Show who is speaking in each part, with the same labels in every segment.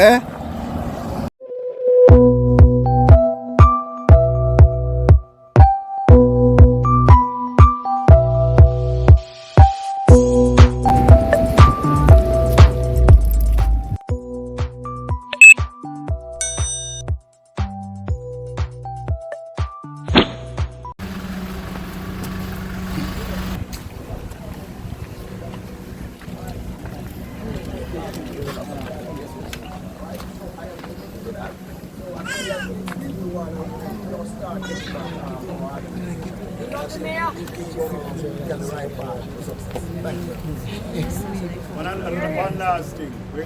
Speaker 1: Eh?
Speaker 2: One last thing. We're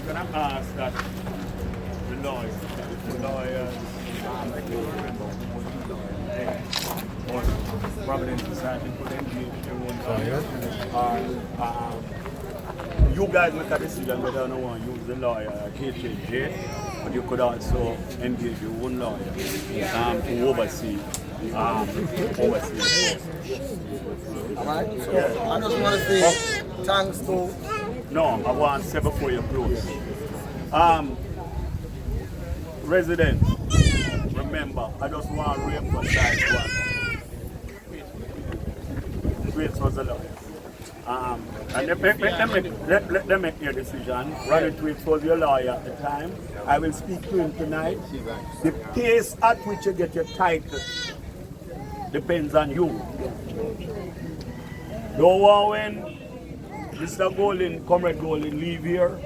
Speaker 2: going to ask that the lawyers, I can't remember who was the lawyer, but Providence decided to engage their own lawyer. You guys make a decision whether or not you want to use the lawyer KJJ, but you could also engage your own lawyer to oversee.
Speaker 3: Alright, so I just want to say thanks to...
Speaker 2: No, I want to say before you close. Residents, remember, I just want to re-emphasize one. Wait for the lawyer. And let them make their decision. Ronnie Tweets was your lawyer at the time. I will speak to him tonight. The pace at which you get your title depends on you. Don't want when Mr. Golden, Comrade Golden, leave here,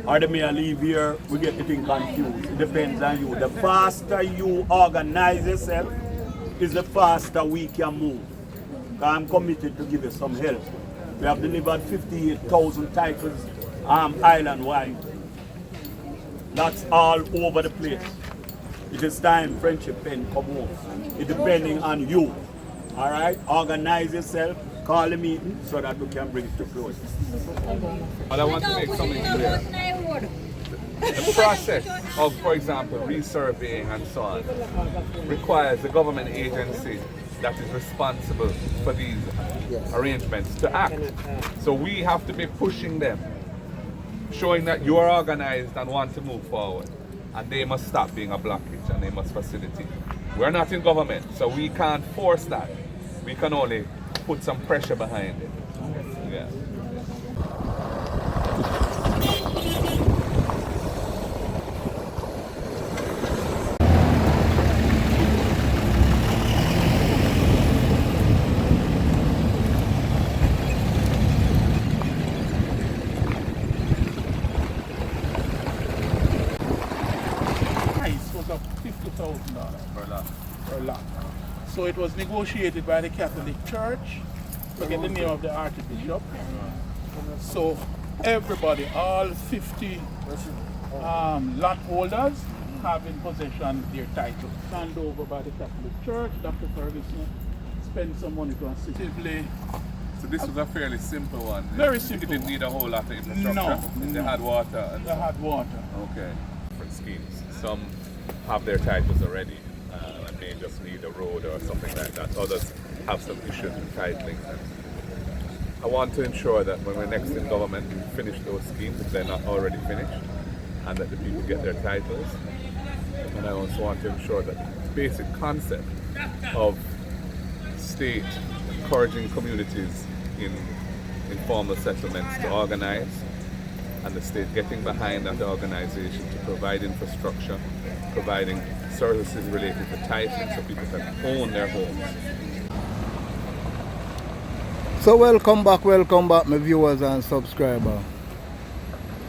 Speaker 2: or the mayor leave here, we get the thing confused. It depends on you. The faster you organize yourself, is the faster we can move. I'm committed to give you some help. We have delivered 58,000 titles island-wide. That's all over the place. It is time Friendship Pen come home. It's depending on you. All right? Organize yourself, call a meeting so that we can bring it to close.
Speaker 4: But I want to make something clear. The process of, for example, resurveying and so on requires the government agency that is responsible for these arrangements to act. So we have to be pushing them, showing that you are organized and want to move forward. And they must stop being a blockage and they must facilitate. We're not in government, so we can't force that. We can only put some pressure behind it. Yeah.
Speaker 5: per lot. So it was negotiated by the Catholic Church, forget the name of the Archbishop. So everybody, all 50 lot holders have in possession their title. Handed over by the Catholic Church. Dr. Ferguson spent some money to assist.
Speaker 4: So this was a fairly simple one.
Speaker 5: Very simple.
Speaker 4: It didn't need a whole lot of infrastructure.
Speaker 5: No.
Speaker 4: They had water.
Speaker 5: They had water.
Speaker 4: Okay. Different schemes. Some have their titles already and may just need a road or something like that. Others have some issues with titling. I want to ensure that when we're next in government, we finish those schemes if they're not already finished, and that the people get their titles. And I also want to ensure that the basic concept of state encouraging communities in informal settlements to organize, and the state getting behind that organization to provide infrastructure, providing services related to titling so people can own their homes.
Speaker 1: So welcome back, my viewers and subscribers.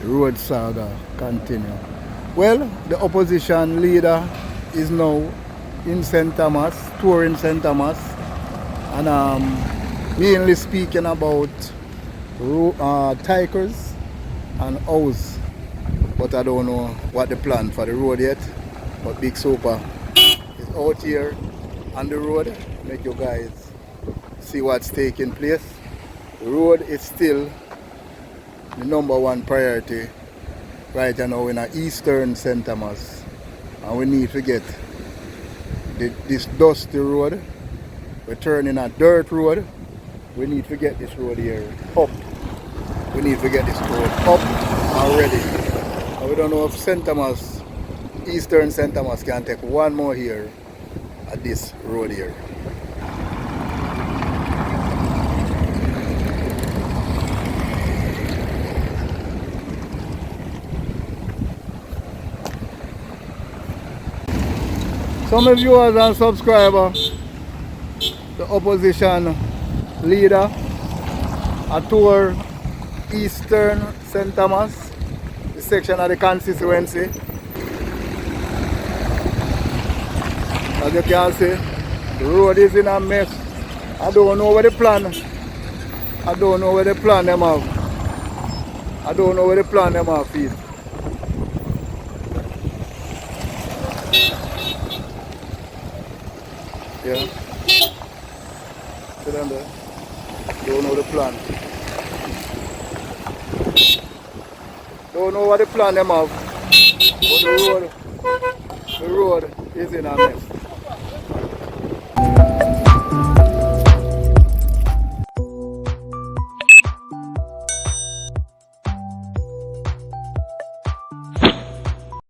Speaker 1: The road saga continue. Well, the opposition leader is now in St. Thomas, touring St. Thomas, and mainly speaking about Tigers and house. But I don't know what the plan for the road yet. But Big Super is out here on the road. Make you guys see what's taking place. The road is still the #1 priority right now in eastern St. Thomas, and we need to get this dusty road. We're turning a dirt road. We need to get this road here up we need to get this road up and ready. And we don't know if St. Thomas, Eastern St. Thomas can take one more here at this road here. Some viewers and subscribers, the opposition leader, a tour Eastern St. Thomas, the section of the constituency. As you can see, the road is in a mess. I don't know where the plan. I don't know where the plan them have. I don't know where the plan them have is. Yeah. Sit down there. Don't know the plan. Don't know what the plan them have. But the road is in a mess.